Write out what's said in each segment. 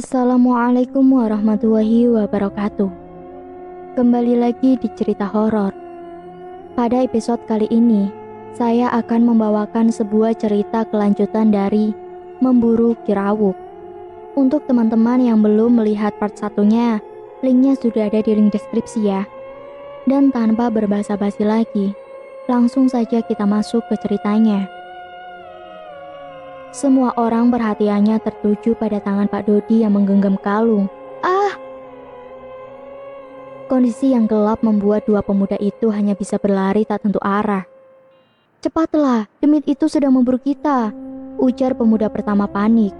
Assalamualaikum warahmatullahi wabarakatuh. Kembali lagi di cerita horor. Pada episode kali ini, saya akan membawakan sebuah cerita kelanjutan dari Memburu Kirawuk. Untuk teman-teman yang belum melihat part satunya, linknya sudah ada di link deskripsi ya. Dan tanpa berbasa-basi lagi, langsung saja kita masuk ke ceritanya. Semua orang perhatiannya tertuju pada tangan Pak Dodi yang menggenggam kalung. Kondisi yang gelap membuat dua pemuda itu hanya bisa berlari tak tentu arah. "Cepatlah, demit itu sedang memburu kita," ujar pemuda pertama panik.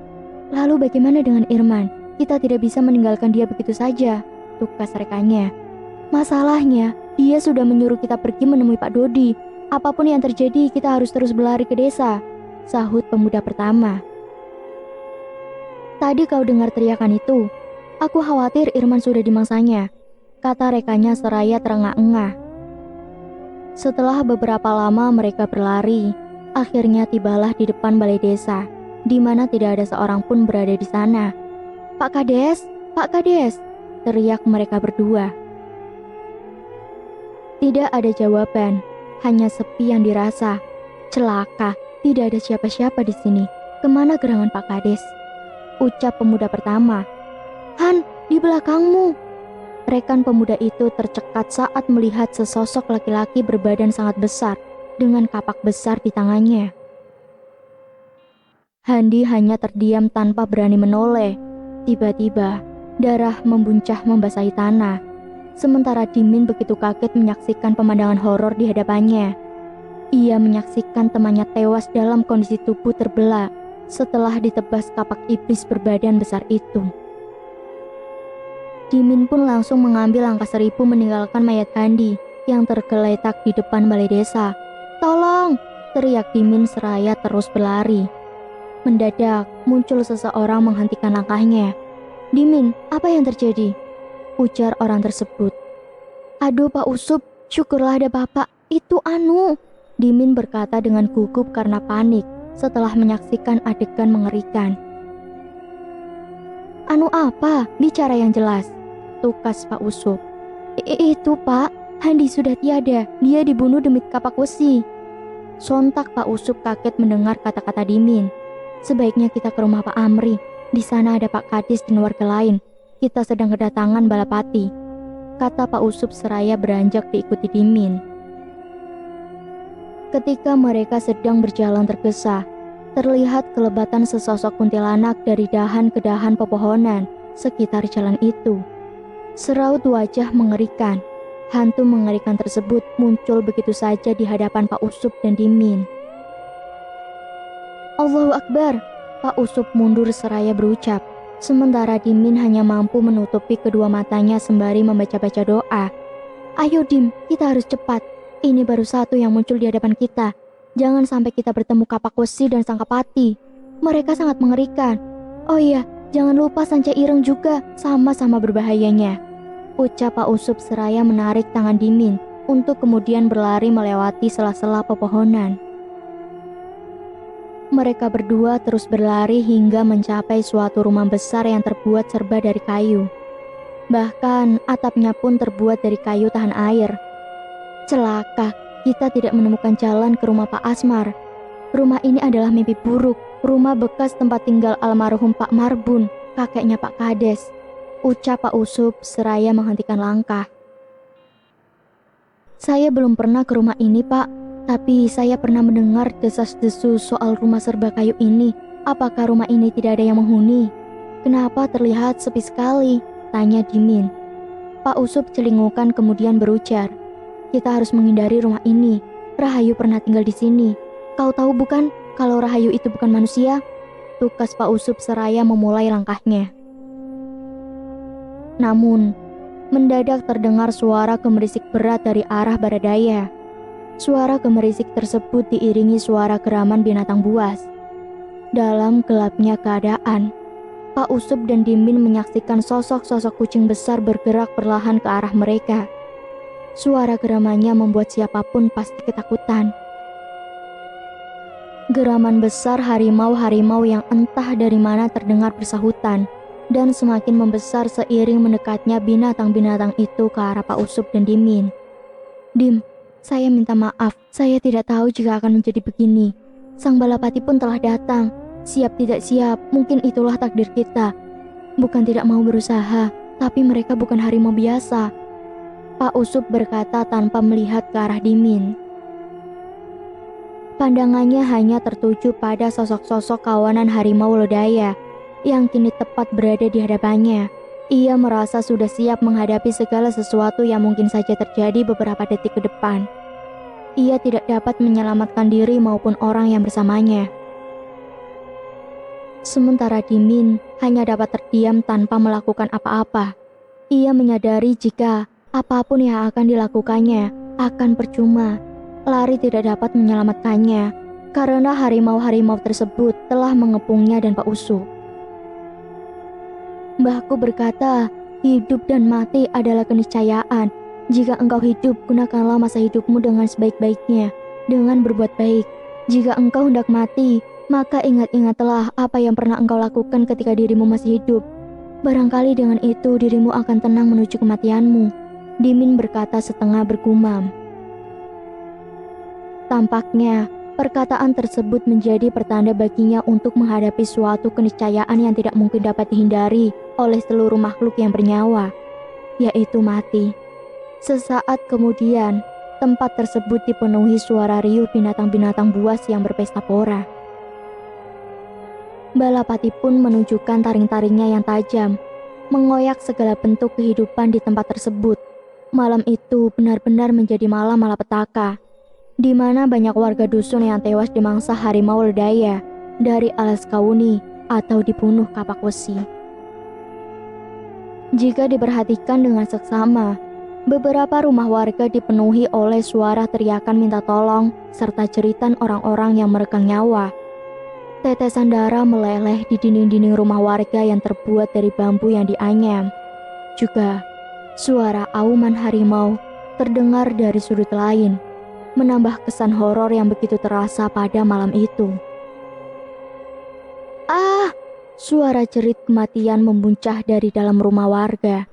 "Lalu bagaimana dengan Irman? Kita tidak bisa meninggalkan dia begitu saja," tukas rekannya. "Masalahnya, dia sudah menyuruh kita pergi menemui Pak Dodi. Apapun yang terjadi, kita harus terus berlari ke desa," sahut pemuda pertama. "Tadi kau dengar teriakan itu? Aku khawatir Irman sudah dimangsanya," kata rekannya seraya terengah-engah. Setelah beberapa lama mereka berlari, akhirnya tibalah di depan balai desa, di mana tidak ada seorang pun berada di sana. "Pak Kades, Pak Kades!" teriak mereka berdua. Tidak ada jawaban, hanya sepi yang dirasa. Celaka, tidak ada siapa-siapa di sini. Kemana gerangan Pak Kades? Ucap pemuda pertama. "Han, di belakangmu!" Rekan pemuda itu tercekat saat melihat sesosok laki-laki berbadan sangat besar dengan kapak besar di tangannya. Handi hanya terdiam tanpa berani menoleh. Tiba-tiba, darah membuncah membasahi tanah. Sementara Dimin begitu kaget menyaksikan pemandangan horor di hadapannya. Ia menyaksikan temannya tewas dalam kondisi tubuh terbelah setelah ditebas kapak iblis berbadan besar itu. Dimin pun langsung mengambil langkah 1000 meninggalkan mayat Handi yang tergeletak di depan balai desa. "Tolong!" teriak Dimin seraya terus berlari. Mendadak muncul seseorang menghentikan langkahnya. "Dimin, apa yang terjadi?" ujar orang tersebut. "Aduh Pak Usup, syukurlah ada Bapak. Itu Anu," Dimin berkata dengan gugup karena panik setelah menyaksikan adegan mengerikan. "Anu apa? Bicara yang jelas," tukas Pak Usup. Itu Pak, Handi sudah tiada. Dia dibunuh demi kapak besi." Sontak Pak Usup kaget mendengar kata-kata Dimin. "Sebaiknya kita ke rumah Pak Amri. Di sana ada Pak Kadis dan warga lain. Kita sedang kedatangan balapati," kata Pak Usup seraya beranjak diikuti Dimin. Ketika mereka sedang berjalan tergesa, terlihat kelebatan sesosok kuntilanak dari dahan ke dahan pepohonan sekitar jalan itu. Seraut wajah mengerikan, hantu mengerikan tersebut muncul begitu saja di hadapan Pak Usup dan Dimin. "Allahu Akbar!" Pak Usup mundur seraya berucap, sementara Dimin hanya mampu menutupi kedua matanya sembari membaca-baca doa. "Ayo Dim, kita harus cepat. Ini baru satu yang muncul di hadapan kita. Jangan sampai kita bertemu kapak wesi dan sangkapati. Mereka sangat mengerikan. Oh iya, jangan lupa sanca ireng juga, sama-sama berbahayanya," ucap Pak Usup seraya menarik tangan Dimin untuk kemudian berlari melewati sela-sela pepohonan. Mereka berdua terus berlari hingga mencapai suatu rumah besar yang terbuat serba dari kayu. Bahkan atapnya pun terbuat dari kayu tahan air. "Celaka, kita tidak menemukan jalan ke rumah Pak Asmar. Rumah ini adalah mimpi buruk, rumah bekas tempat tinggal almarhum Pak Marbun, kakeknya Pak Kades," ucap Pak Usup seraya menghentikan langkah. "Saya belum pernah ke rumah ini Pak, tapi saya pernah mendengar desas-desus soal rumah serba kayu ini. Apakah rumah ini tidak ada yang menghuni? Kenapa terlihat sepi sekali?" tanya Dimin. Pak Usup celingukan kemudian berujar, "Kita harus menghindari rumah ini. Rahayu pernah tinggal di sini. Kau tahu bukan kalau Rahayu itu bukan manusia?" tukas Pak Usup seraya memulai langkahnya. Namun, mendadak terdengar suara gemerisik berat dari arah barat daya. Suara gemerisik tersebut diiringi suara geraman binatang buas. Dalam gelapnya keadaan, Pak Usup dan Dimin menyaksikan sosok-sosok kucing besar bergerak perlahan ke arah mereka. Suara geramannya membuat siapapun pasti ketakutan. Geraman besar harimau-harimau yang entah dari mana terdengar bersahutan, dan semakin membesar seiring mendekatnya binatang-binatang itu ke arah Pak Usup dan Dimin. "Dim, saya minta maaf, saya tidak tahu jika akan menjadi begini. Sang balapati pun telah datang. Siap tidak siap, mungkin itulah takdir kita. Bukan tidak mau berusaha, tapi mereka bukan harimau biasa." Pak Usup berkata tanpa melihat ke arah Dimin. Pandangannya hanya tertuju pada sosok-sosok kawanan harimau lodaya yang kini tepat berada di hadapannya. Ia merasa sudah siap menghadapi segala sesuatu yang mungkin saja terjadi beberapa detik ke depan. Ia tidak dapat menyelamatkan diri maupun orang yang bersamanya. Sementara Dimin hanya dapat terdiam tanpa melakukan apa-apa. Ia menyadari jika apapun yang akan dilakukannya akan percuma. Lari tidak dapat menyelamatkannya karena harimau-harimau tersebut telah mengepungnya dan Pak Usup. "Mbahku berkata, hidup dan mati adalah keniscayaan. Jika engkau hidup, gunakanlah masa hidupmu dengan sebaik-baiknya, dengan berbuat baik. Jika engkau hendak mati, maka ingat-ingatlah apa yang pernah engkau lakukan ketika dirimu masih hidup. Barangkali dengan itu dirimu akan tenang menuju kematianmu," Dimin berkata setengah bergumam. Tampaknya, perkataan tersebut menjadi pertanda baginya untuk menghadapi suatu keniscayaan yang tidak mungkin dapat dihindari oleh seluruh makhluk yang bernyawa, yaitu mati. Sesaat kemudian, tempat tersebut dipenuhi suara riuh binatang-binatang buas yang berpesta pora. Balapati pun menunjukkan taring-taringnya yang tajam, mengoyak segala bentuk kehidupan di tempat tersebut. Malam itu benar-benar menjadi malam malapetaka, di mana banyak warga dusun yang tewas dimangsa harimau lodaya dari alas kauni atau dibunuh kapak besi. Jika diperhatikan dengan seksama, beberapa rumah warga dipenuhi oleh suara teriakan minta tolong serta jeritan orang-orang yang meregang nyawa. Tetesan darah meleleh di dinding-dinding rumah warga yang terbuat dari bambu yang dianyam. Juga, suara auman harimau terdengar dari sudut lain, menambah kesan horor yang begitu terasa pada malam itu. "Ah!" Suara jerit kematian membuncah dari dalam rumah warga,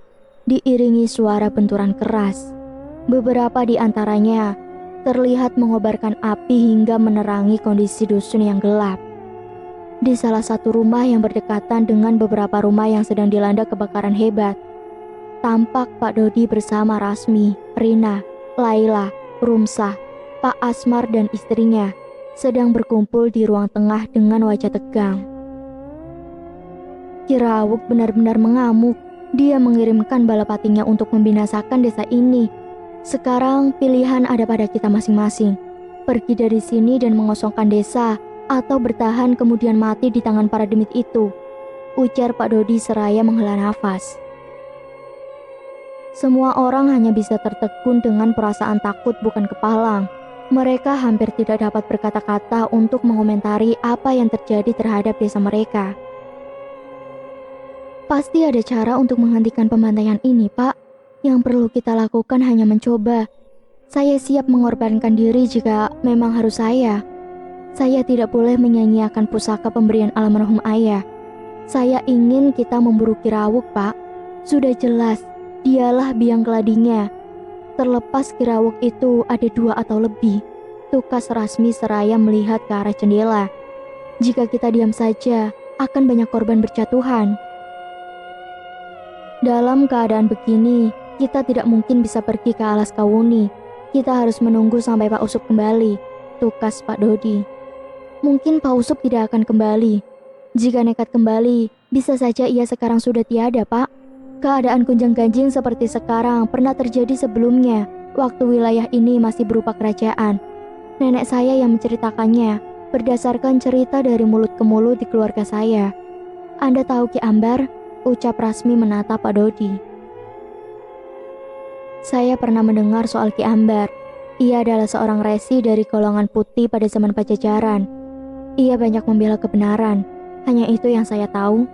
diiringi suara benturan keras. Beberapa di antaranya terlihat mengobarkan api hingga menerangi kondisi dusun yang gelap. Di salah satu rumah yang berdekatan dengan beberapa rumah yang sedang dilanda kebakaran hebat, tampak Pak Dodi bersama Rasmi, Rina, Laila, Rumsah, Pak Asmar dan istrinya sedang berkumpul di ruang tengah dengan wajah tegang. Ki Rawuk benar-benar mengamuk. Dia mengirimkan balapatinya untuk membinasakan desa ini. Sekarang pilihan ada pada kita masing-masing. Pergi dari sini dan mengosongkan desa, atau bertahan kemudian mati di tangan para demit itu, ujar Pak Dodi seraya menghela nafas. Semua orang hanya bisa tertegun dengan perasaan takut bukan kepalang. Mereka hampir tidak dapat berkata-kata untuk mengomentari apa yang terjadi terhadap desa mereka. "Pasti ada cara untuk menghentikan pembantaian ini, Pak. Yang perlu kita lakukan hanya mencoba. Saya siap mengorbankan diri jika memang harus saya. Saya tidak boleh menyanyiakan pusaka pemberian almarhum ayah. Saya ingin kita memburu Ki Rawuk, Pak. Sudah jelas, dialah biang keladinya. Terlepas Ki Rawuk itu ada 2 atau lebih," tukas Rasmi seraya melihat ke arah jendela. "Jika kita diam saja, akan banyak korban berjatuhan. Dalam keadaan begini, kita tidak mungkin bisa pergi ke alas kauni. Kita harus menunggu sampai Pak Usup kembali," tukas Pak Dodi. "Mungkin Pak Usup tidak akan kembali. Jika nekat kembali, bisa saja ia sekarang sudah tiada, Pak. Keadaan gonjang-ganjing seperti sekarang pernah terjadi sebelumnya, waktu wilayah ini masih berupa kerajaan. Nenek saya yang menceritakannya, berdasarkan cerita dari mulut ke mulut di keluarga saya. Anda tahu Ki Ambar?" ucap Rasmi menatap Pak Dodi. "Saya pernah mendengar soal Ki Ambar. Ia adalah seorang resi dari golongan putih pada zaman Pajajaran. Ia banyak membela kebenaran. Hanya itu yang saya tahu,"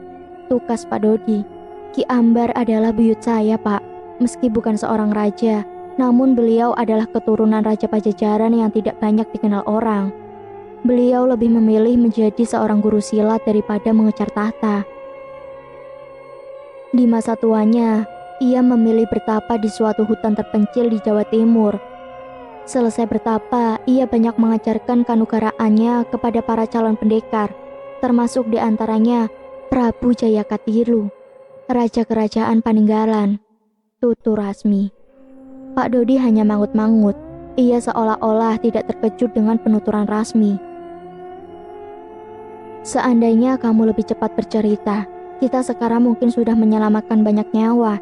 tukas Pak Dodi. "Ki Ambar adalah buyut saya, Pak. Meski bukan seorang raja, namun beliau adalah keturunan Raja Pajajaran yang tidak banyak dikenal orang. Beliau lebih memilih menjadi seorang guru silat daripada mengejar tahta." Di masa tuanya, ia memilih bertapa di suatu hutan terpencil di Jawa Timur. Selesai bertapa, ia banyak mengajarkan kanugaraannya kepada para calon pendekar, termasuk di antaranya Prabu Jayakatiru, Raja Kerajaan Paninggalan, Tutu Rasmi. Pak Dodi hanya mangut-mangut. Ia seolah-olah tidak terkejut dengan penuturan Rasmi. Seandainya kamu lebih cepat bercerita, kita sekarang mungkin sudah menyelamatkan banyak nyawa.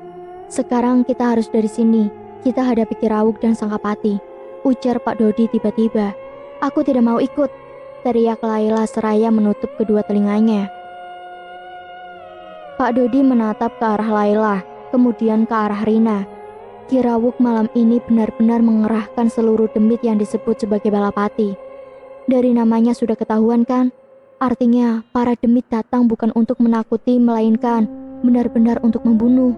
Sekarang kita harus dari sini. Kita hadapi Kirawuk dan Sangkapati, ujar Pak Dodi tiba-tiba. Aku tidak mau ikut, teriak Laila seraya menutup kedua telinganya. Pak Dodi menatap ke arah Laila, kemudian ke arah Rina. Kirawuk malam ini benar-benar mengerahkan seluruh demit yang disebut sebagai balapati. Dari namanya sudah ketahuan kan? Artinya para demit datang bukan untuk menakuti, melainkan benar-benar untuk membunuh.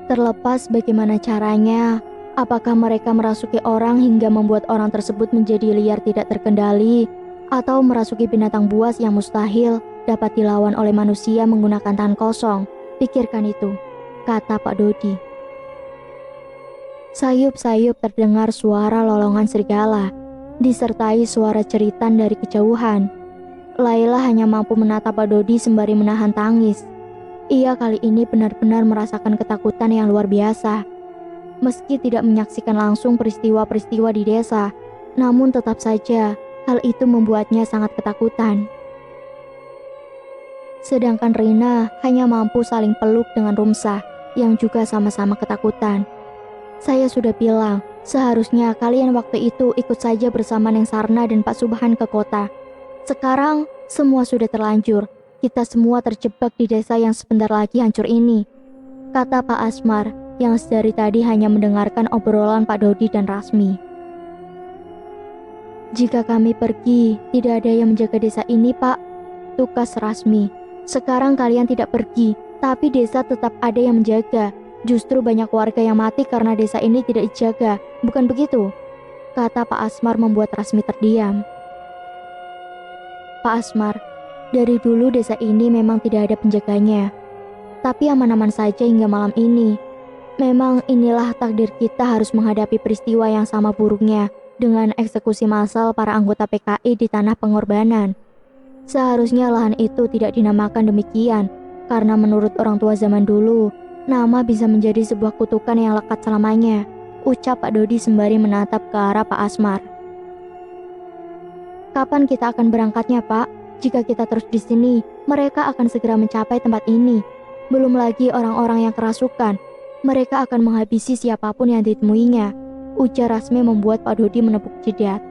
Terlepas bagaimana caranya, apakah mereka merasuki orang hingga membuat orang tersebut menjadi liar tidak terkendali, atau merasuki binatang buas yang mustahil dapat dilawan oleh manusia menggunakan tangan kosong, pikirkan itu, kata Pak Dodi. Sayup-sayup terdengar suara lolongan serigala, disertai suara jeritan dari kejauhan. Laila hanya mampu menatap Pak Dodi sembari menahan tangis. Ia kali ini benar-benar merasakan ketakutan yang luar biasa. Meski tidak menyaksikan langsung peristiwa-peristiwa di desa, namun tetap saja hal itu membuatnya sangat ketakutan. Sedangkan Rina hanya mampu saling peluk dengan Rumsah yang juga sama-sama ketakutan. Saya sudah bilang, seharusnya kalian waktu itu ikut saja bersama Neng Sarna dan Pak Subhan ke kota. Sekarang semua sudah terlanjur. Kita semua terjebak di desa yang sebentar lagi hancur ini, kata Pak Asmar yang sedari tadi hanya mendengarkan obrolan Pak Dodi dan Rasmi. Jika kami pergi, tidak ada yang menjaga desa ini, Pak, tukas Rasmi. Sekarang kalian tidak pergi, tapi desa tetap ada yang menjaga. Justru banyak warga yang mati karena desa ini tidak dijaga, bukan begitu? Kata Pak Asmar membuat Rasmi terdiam. Pak Asmar, dari dulu desa ini memang tidak ada penjaganya. Tapi aman-aman saja hingga malam ini. Memang inilah takdir kita harus menghadapi peristiwa yang sama buruknya dengan eksekusi massal para anggota PKI di tanah pengorbanan. Seharusnya lahan itu tidak dinamakan demikian, karena menurut orang tua zaman dulu, nama bisa menjadi sebuah kutukan yang lekat selamanya, ucap Pak Dodi sembari menatap ke arah Pak Asmar. Kapan kita akan berangkatnya, Pak? Jika kita terus di sini, mereka akan segera mencapai tempat ini. Belum lagi orang-orang yang kerasukan. Mereka akan menghabisi siapapun yang ditemuinya, ujar Rasmi membuat Pak Dodi menepuk jidat.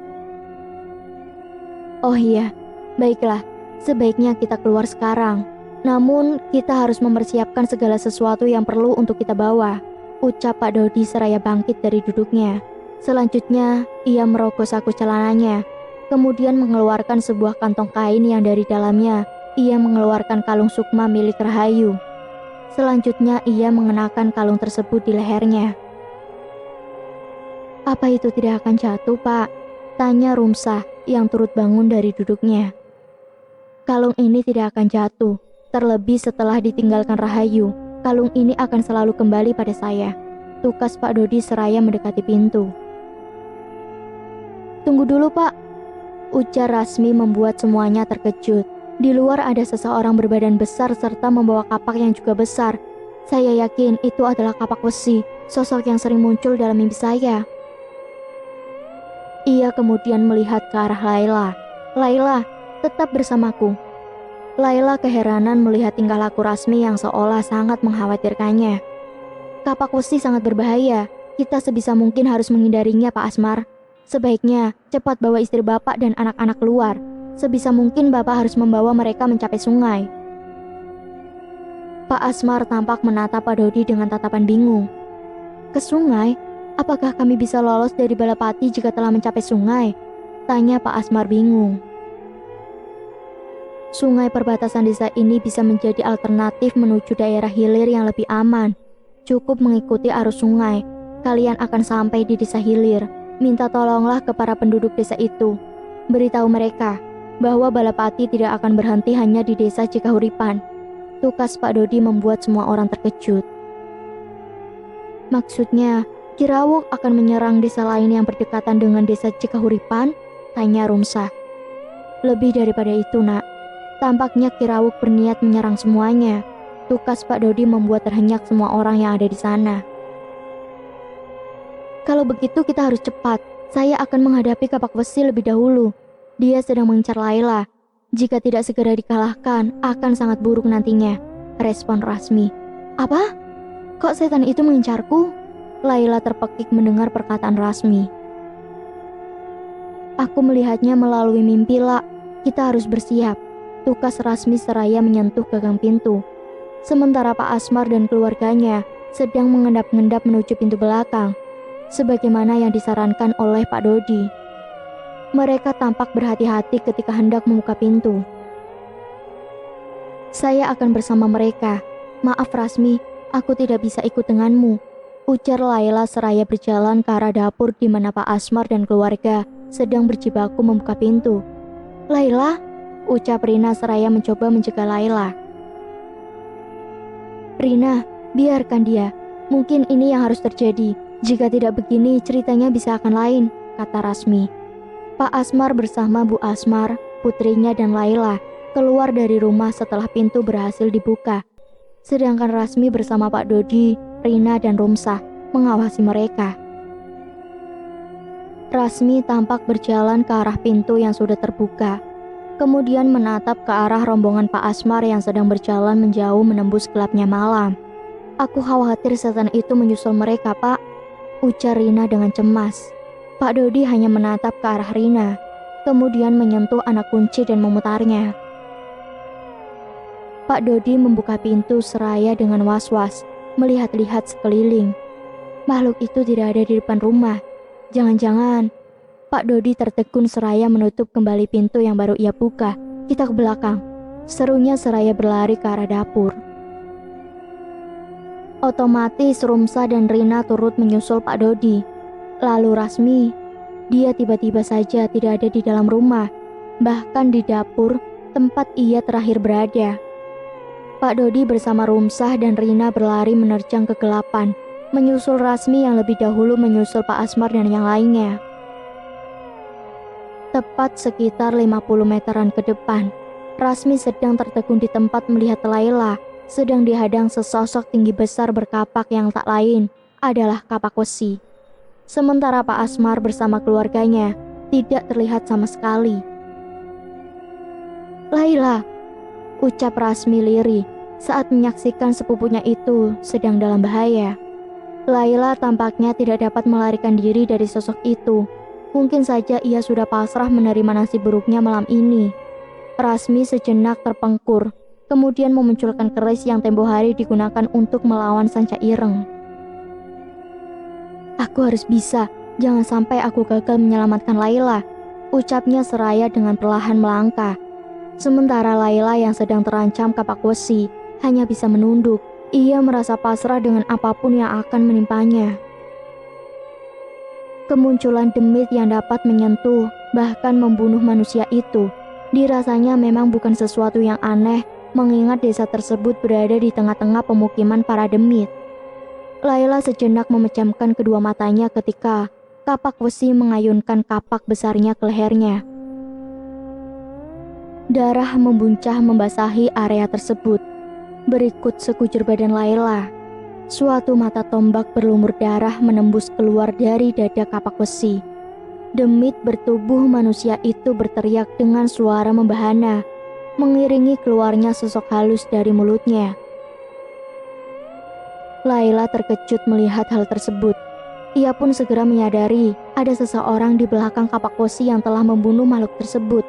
Oh iya, baiklah, sebaiknya kita keluar sekarang. Namun, kita harus mempersiapkan segala sesuatu yang perlu untuk kita bawa, ucap Pak Dodi seraya bangkit dari duduknya. Selanjutnya, ia merogoh saku celananya, kemudian mengeluarkan sebuah kantong kain yang dari dalamnya ia mengeluarkan kalung sukma milik Rahayu. Selanjutnya ia mengenakan kalung tersebut di lehernya. Apa itu tidak akan jatuh, Pak? Tanya Rumsah yang turut bangun dari duduknya. Kalung ini tidak akan jatuh, terlebih setelah ditinggalkan Rahayu. Kalung ini akan selalu kembali pada saya, tukas Pak Dodi seraya mendekati pintu. Tunggu dulu, Pak, ujar Rasmi membuat semuanya terkejut. Di luar ada seseorang berbadan besar serta membawa kapak yang juga besar. Saya yakin itu adalah kapak besi, sosok yang sering muncul dalam mimpi saya. Ia kemudian melihat ke arah Laila. Laila, tetap bersamaku. Laila keheranan melihat tingkah laku Rasmi yang seolah sangat mengkhawatirkannya. Kapak besi sangat berbahaya. Kita sebisa mungkin harus menghindarinya, Pak Asmar. Sebaiknya cepat bawa istri Bapak dan anak-anak keluar. Sebisa mungkin Bapak harus membawa mereka mencapai sungai. Pak Asmar tampak menatap Pak Dodi dengan tatapan bingung. Ke sungai? Apakah kami bisa lolos dari Balapati jika telah mencapai sungai? Tanya Pak Asmar bingung. Sungai perbatasan desa ini bisa menjadi alternatif menuju daerah hilir yang lebih aman. Cukup mengikuti arus sungai. Kalian akan sampai di desa hilir. Minta tolonglah ke para penduduk desa itu. Beritahu mereka bahwa Balapati tidak akan berhenti hanya di desa Cikahuripan. Tukas Pak Dodi membuat semua orang terkejut. Maksudnya, Kirawuk akan menyerang desa lain yang berdekatan dengan desa Cikahuripan? Tanya Rumsah. Lebih daripada itu, nak. Tampaknya Kirawuk berniat menyerang semuanya. Tukas Pak Dodi membuat terhenyak semua orang yang ada di sana. Kalau begitu kita harus cepat. Saya akan menghadapi Kapak Besi lebih dahulu. Dia sedang mengincar Laila. Jika tidak segera dikalahkan, akan sangat buruk nantinya, respon Rasmi. Apa? Kok setan itu mengincarku? Laila terpekik mendengar perkataan Rasmi. Aku melihatnya melalui mimpi, Lak. Kita harus bersiap. Tukas Rasmi seraya menyentuh gagang pintu. Sementara Pak Asmar dan keluarganya sedang mengendap-endap menuju pintu belakang, sebagaimana yang disarankan oleh Pak Dodi. Mereka tampak berhati-hati ketika hendak membuka pintu. Saya akan bersama mereka. Maaf Rasmi, aku tidak bisa ikut denganmu, ujar Laila seraya berjalan ke arah dapur di mana Pak Asmar dan keluarga sedang berjibaku membuka pintu. Laila, ucap Rina seraya mencoba mencegah Laila. Rina, biarkan dia. Mungkin ini yang harus terjadi. Jika tidak begini, ceritanya bisa akan lain, kata Rasmi. Pak Asmar bersama Bu Asmar, putrinya dan Laila keluar dari rumah setelah pintu berhasil dibuka. Sedangkan Rasmi bersama Pak Dodi, Rina dan Rumsah mengawasi mereka. Rasmi tampak berjalan ke arah pintu yang sudah terbuka, kemudian menatap ke arah rombongan Pak Asmar yang sedang berjalan menjauh menembus gelapnya malam. Aku khawatir setan itu menyusul mereka, Pak, ujar Rina dengan cemas. Pak Dodi hanya menatap ke arah Rina, kemudian menyentuh anak kunci dan memutarnya. Pak Dodi membuka pintu seraya dengan was-was, melihat-lihat sekeliling. Makhluk itu tidak ada di depan rumah. Jangan-jangan. Pak Dodi tertegun seraya menutup kembali pintu yang baru ia buka. Kita ke belakang, serunya seraya berlari ke arah dapur. Otomatis Rumsah dan Rina turut menyusul Pak Dodi. Lalu Rasmi, dia tiba-tiba saja tidak ada di dalam rumah, bahkan di dapur tempat ia terakhir berada. Pak Dodi bersama Rumsah dan Rina berlari menerjang kegelapan, menyusul Rasmi yang lebih dahulu menyusul Pak Asmar dan yang lainnya. Tepat sekitar 50 meteran ke depan, Rasmi sedang tertegun di tempat melihat Laila sedang dihadang sesosok tinggi besar berkapak yang tak lain adalah kapak besi. Sementara Pak Asmar bersama keluarganya tidak terlihat sama sekali. Laila, ucap Rasmi lirih saat menyaksikan sepupunya itu sedang dalam bahaya. Laila tampaknya tidak dapat melarikan diri dari sosok itu. Mungkin saja ia sudah pasrah menerima nasib buruknya malam ini. Rasmi sejenak terpengkur, kemudian memunculkan keris yang tempo hari digunakan untuk melawan Sanca Ireng. Aku harus bisa, jangan sampai aku gagal menyelamatkan Laila, ucapnya seraya dengan perlahan melangkah. Sementara Laila yang sedang terancam kapak besi hanya bisa menunduk. Ia merasa pasrah dengan apapun yang akan menimpanya. Kemunculan demit yang dapat menyentuh, bahkan membunuh manusia itu, dirasanya memang bukan sesuatu yang aneh, mengingat desa tersebut berada di tengah-tengah pemukiman para demit. Laila sejenak memejamkan kedua matanya ketika kapak besi mengayunkan kapak besarnya ke lehernya. Darah membuncah membasahi area tersebut. Berikut sekujur badan Laila. Suatu mata tombak berlumur darah menembus keluar dari dada kapak besi. Demit bertubuh manusia itu berteriak dengan suara membahana, mengiringi keluarnya sosok halus dari mulutnya. Laila terkejut melihat hal tersebut. Ia pun segera menyadari ada seseorang di belakang kapak besi yang telah membunuh makhluk tersebut.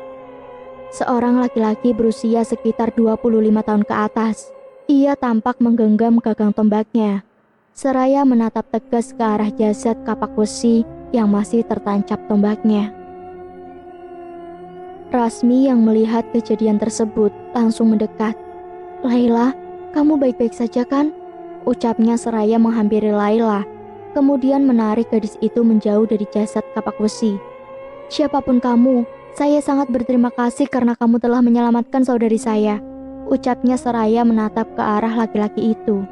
Seorang laki-laki berusia sekitar 25 tahun ke atas. Ia tampak menggenggam gagang tombaknya, seraya menatap tegas ke arah jasad kapak besi yang masih tertancap tombaknya. Rasmi yang melihat kejadian tersebut langsung mendekat. Laila, kamu baik-baik saja kan? Ucapnya seraya menghampiri Laila, kemudian menarik gadis itu menjauh dari jasad kapak besi. Siapapun kamu, saya sangat berterima kasih karena kamu telah menyelamatkan saudari saya, ucapnya seraya menatap ke arah laki-laki itu.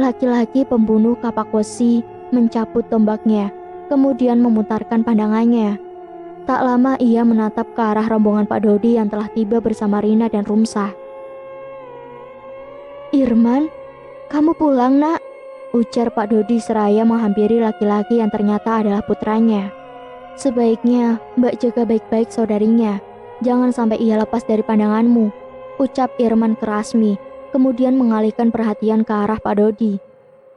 Laki-laki pembunuh kapak besi mencabut tombaknya, kemudian memutarkan pandangannya. Tak lama ia menatap ke arah rombongan Pak Dodi yang telah tiba bersama Rina dan Rumsah. "Irman, kamu pulang nak?" ujar Pak Dodi seraya menghampiri laki-laki yang ternyata adalah putranya. "Sebaiknya Mbak jaga baik-baik saudarinya. Jangan sampai ia lepas dari pandanganmu," ucap Irman ke Rasmi, kemudian mengalihkan perhatian ke arah Pak Dodi.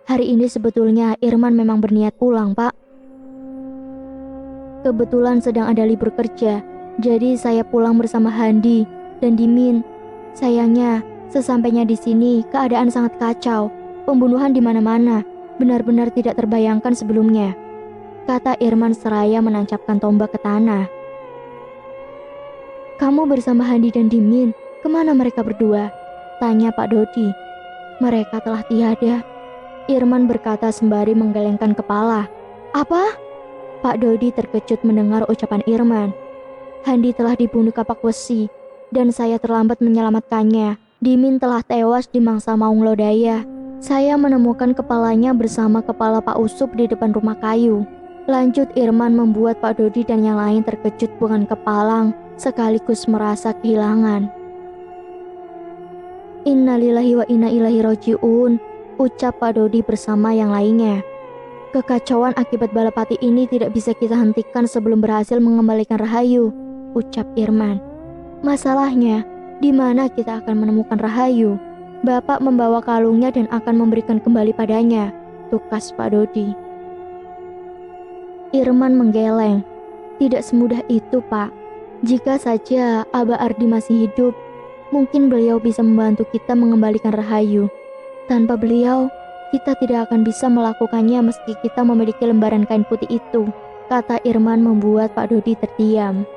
"Hari ini sebetulnya Irman memang berniat pulang, Pak. Kebetulan sedang ada libur kerja, jadi saya pulang bersama Handi dan Dimin. Sayangnya, sesampainya di sini keadaan sangat kacau. Pembunuhan di mana-mana, benar-benar tidak terbayangkan sebelumnya," kata Irman seraya menancapkan tombak ke tanah. "Kamu bersama Handi dan Dimin, kemana mereka berdua?" tanya Pak Dodi. "Mereka telah tiada," Irman berkata sembari menggelengkan kepala. "Apa?" Pak Dodi terkejut mendengar ucapan Irman. "Handi telah dibunuh kapak besi, dan saya terlambat menyelamatkannya. Dimin telah tewas di mangsa Maung Lodaya. Saya menemukan kepalanya bersama kepala Pak Usup di depan rumah kayu," lanjut Irman, membuat Pak Dodi dan yang lain terkejut bukan kepalang, sekaligus merasa kehilangan. "Innalillahi wa inna ilaihi rajiun," ucap Pak Dodi bersama yang lainnya. "Kekacauan akibat balapati ini tidak bisa kita hentikan sebelum berhasil mengembalikan Rahayu," ucap Irman. "Masalahnya, di mana kita akan menemukan Rahayu? Bapak membawa kalungnya dan akan memberikan kembali padanya," tukas Pak Dodi. Irman menggeleng. "Tidak semudah itu, Pak. Jika saja Abah Ardi masih hidup, mungkin beliau bisa membantu kita mengembalikan Rahayu. Tanpa beliau, kita tidak akan bisa melakukannya meski kita memiliki lembaran kain putih itu," kata Irman, membuat Pak Dodi terdiam.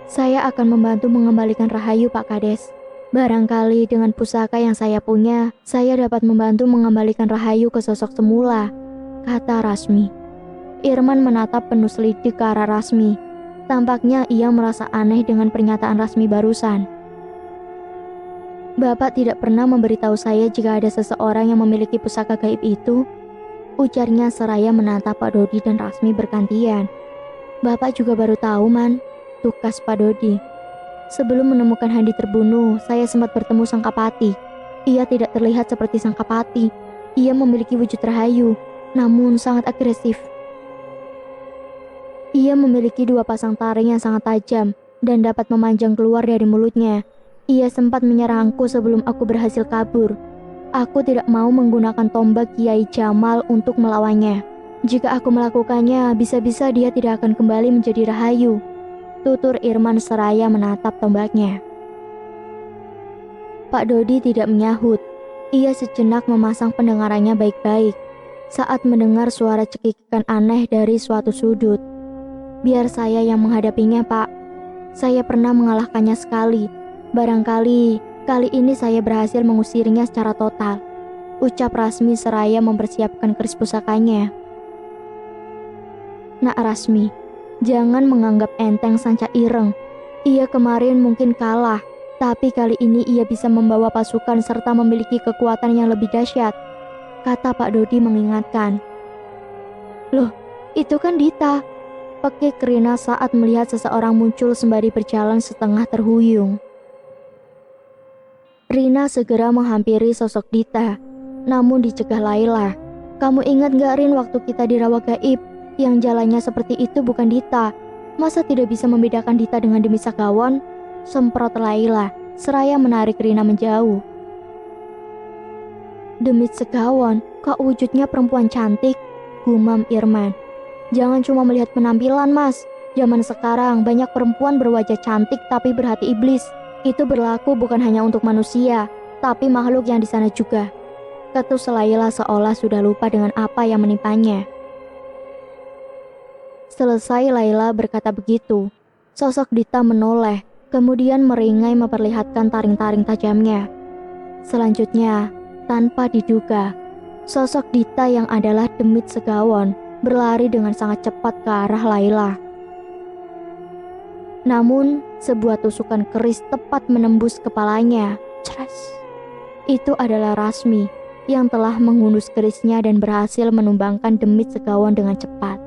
"Saya akan membantu mengembalikan Rahayu, Pak Kades. Barangkali dengan pusaka yang saya punya, saya dapat membantu mengembalikan Rahayu ke sosok semula," kata Rasmi. Irman menatap penuh selidik ke arah Rasmi. Tampaknya ia merasa aneh dengan pernyataan Rasmi barusan. "Bapak tidak pernah memberitahu saya jika ada seseorang yang memiliki pusaka gaib itu," ujarnya seraya menatap Pak Dodi dan Rasmi bergantian. "Bapak juga baru tahu, Man," tukas Pak Dodi. "Sebelum menemukan Handi terbunuh, saya sempat bertemu Sangkapati. Ia tidak terlihat seperti Sangkapati. Ia memiliki wujud Rahayu, namun sangat agresif. Ia memiliki 2 pasang taring yang sangat tajam dan dapat memanjang keluar dari mulutnya. Ia sempat menyerangku sebelum aku berhasil kabur. Aku tidak mau menggunakan tombak Kiai Jamal untuk melawannya. Jika aku melakukannya, bisa-bisa dia tidak akan kembali menjadi Rahayu," tutur Irman seraya menatap tombaknya. Pak Dodi tidak menyahut. Ia sejenak memasang pendengarannya baik-baik saat mendengar suara cekikikan aneh dari suatu sudut. "Biar saya yang menghadapinya, Pak. Saya pernah mengalahkannya sekali. Barangkali kali ini saya berhasil mengusirnya secara total," ucap Rasmi seraya mempersiapkan keris pusakanya. "Nak Rasmi, jangan menganggap enteng Sanca Ireng. Ia kemarin mungkin kalah, tapi kali ini ia bisa membawa pasukan serta memiliki kekuatan yang lebih dahsyat," kata Pak Dodi mengingatkan. "Loh, itu kan Dita," pekik Rina saat melihat seseorang muncul sembari berjalan setengah terhuyung. Rina segera menghampiri sosok Dita, namun dicegah Laila. "Kamu ingat gak, Rin, waktu kita di rawa gaib? Yang jalannya seperti itu bukan Dita. Masa tidak bisa membedakan Dita dengan Demi Sagawon?" semprot Laila, seraya menarik Rina menjauh. "Demi Segawon, kok wujudnya perempuan cantik?" gumam Irman. "Jangan cuma melihat penampilan, Mas. Zaman sekarang banyak perempuan berwajah cantik tapi berhati iblis. Itu berlaku bukan hanya untuk manusia, tapi makhluk yang di sana juga," ketus Laila seolah sudah lupa dengan apa yang menimpanya. Selesai Laila berkata begitu, sosok Dita menoleh, kemudian meringai memperlihatkan taring-taring tajamnya. Selanjutnya, tanpa diduga, sosok Dita yang adalah Demit Segawon berlari dengan sangat cepat ke arah Laila. Namun, sebuah tusukan keris tepat menembus kepalanya. Ceres. Itu adalah Rasmi yang telah menghunus kerisnya dan berhasil menumbangkan demit Segawan dengan cepat.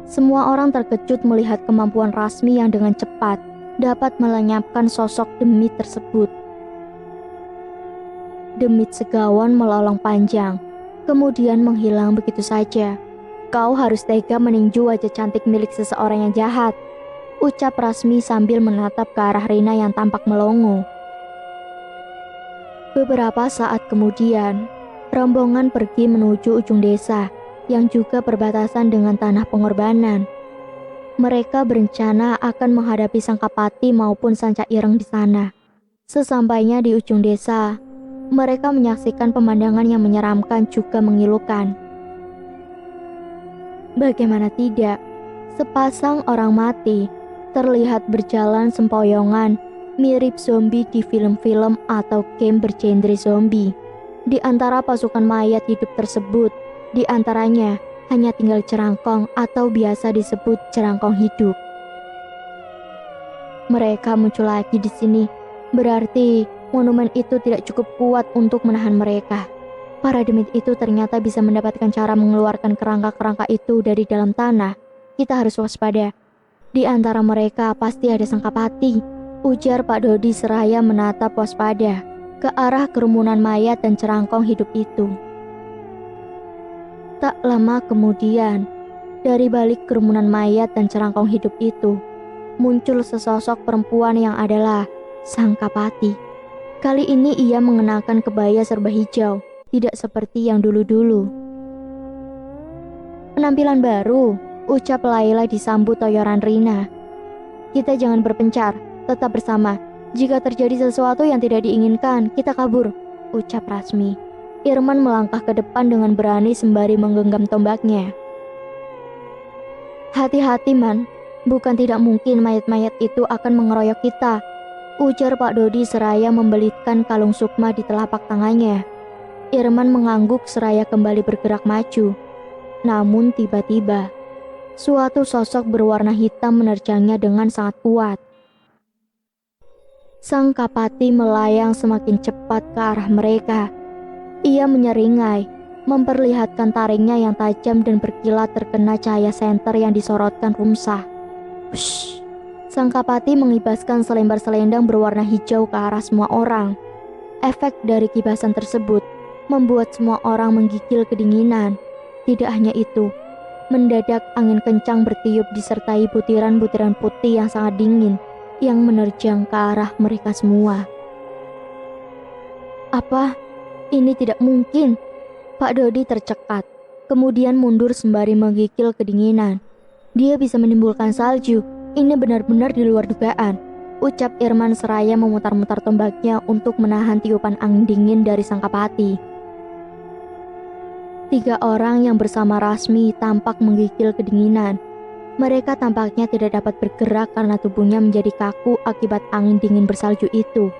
Semua orang terkejut melihat kemampuan Rasmi yang dengan cepat dapat melenyapkan sosok demit tersebut. Demit Segawan melolong panjang, kemudian menghilang begitu saja. Kau harus tega meninju wajah cantik milik seseorang yang jahat, ucap Rasmi sambil menatap ke arah Rina yang tampak melongo. Beberapa saat kemudian, rombongan pergi menuju ujung desa yang juga berbatasan dengan tanah pengorbanan. Mereka berencana akan menghadapi Sangkapati maupun Sanca Ireng di sana. Sesampainya di ujung desa, mereka menyaksikan pemandangan yang menyeramkan juga mengilukan. Bagaimana tidak, sepasang orang mati terlihat berjalan sempoyongan mirip zombie di film-film atau game bergenre zombie. Di antara pasukan mayat hidup tersebut, di antaranya hanya tinggal Cerangkong atau biasa disebut Cerangkong hidup. Mereka muncul lagi di sini, berarti monumen itu tidak cukup kuat untuk menahan mereka. Para demit itu ternyata bisa mendapatkan cara mengeluarkan kerangka-kerangka itu dari dalam tanah. Kita harus waspada. Di antara mereka pasti ada Sangkapati, ujar Pak Dodi seraya menatap waspada ke arah kerumunan mayat dan Cerangkong hidup itu. Tak lama kemudian, dari balik kerumunan mayat dan Cerangkong hidup itu, muncul sesosok perempuan yang adalah Sangkapati. Kali ini ia mengenakan kebaya serba hijau, tidak seperti yang dulu-dulu. Penampilan baru, ucap Laila disambut toyoran Rina. Kita jangan berpencar, tetap bersama. Jika terjadi sesuatu yang tidak diinginkan, kita kabur, ucap Rasmi. Irman melangkah ke depan dengan berani sembari menggenggam tombaknya. Hati-hati Man, bukan tidak mungkin mayat-mayat itu akan mengeroyok kita, ujar Pak Dodi seraya membelitkan kalung sukma di telapak tangannya. Irman mengangguk seraya kembali bergerak maju. Namun tiba-tiba, suatu sosok berwarna hitam menerjangnya dengan sangat kuat. Sangkapati melayang semakin cepat ke arah mereka. Ia menyeringai, memperlihatkan taringnya yang tajam dan berkilat terkena cahaya senter yang disorotkan Rumsah. Wush! Sangkapati mengibaskan selembar selendang berwarna hijau ke arah semua orang. Efek dari kibasan tersebut membuat semua orang menggigil kedinginan. Tidak hanya itu, mendadak angin kencang bertiup disertai butiran-butiran putih yang sangat dingin yang menerjang ke arah mereka semua. Apa? Ini tidak mungkin. Pak Dodi tercekat, kemudian mundur sembari menggigil kedinginan. Dia bisa menimbulkan salju. Ini benar-benar di luar dugaan, ucap Irman seraya memutar-mutar tombaknya untuk menahan tiupan angin dingin dari Sangkapati. 3 orang yang bersama Rasmi tampak menggigil kedinginan. Mereka tampaknya tidak dapat bergerak karena tubuhnya menjadi kaku akibat angin dingin bersalju itu.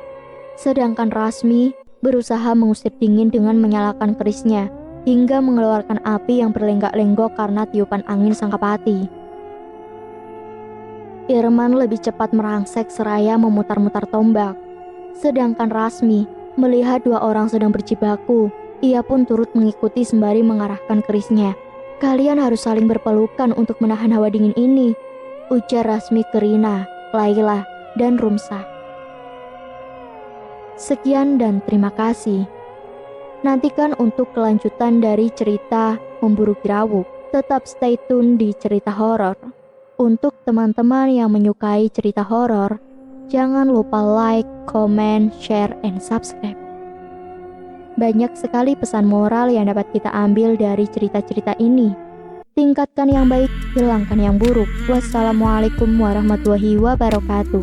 Sedangkan Rasmi berusaha mengusir dingin dengan menyalakan kerisnya hingga mengeluarkan api yang berlenggak-lenggok karena tiupan angin Sangkapati. Irman lebih cepat merangsek seraya memutar-mutar tombak. Sedangkan Rasmi melihat 2 orang sedang berjibaku, ia pun turut mengikuti sembari mengarahkan kerisnya. Kalian harus saling berpelukan untuk menahan hawa dingin ini, ujar Rasmi ke Rina, Laila, dan Rumsah. Sekian dan terima kasih. Nantikan untuk kelanjutan dari cerita Memburu Girawuk. Tetap stay tune di cerita horor. Untuk teman-teman yang menyukai cerita horor, jangan lupa like, comment, share, and subscribe. Banyak sekali pesan moral yang dapat kita ambil dari cerita-cerita ini. Tingkatkan yang baik, hilangkan yang buruk. Wassalamualaikum warahmatullahi wabarakatuh.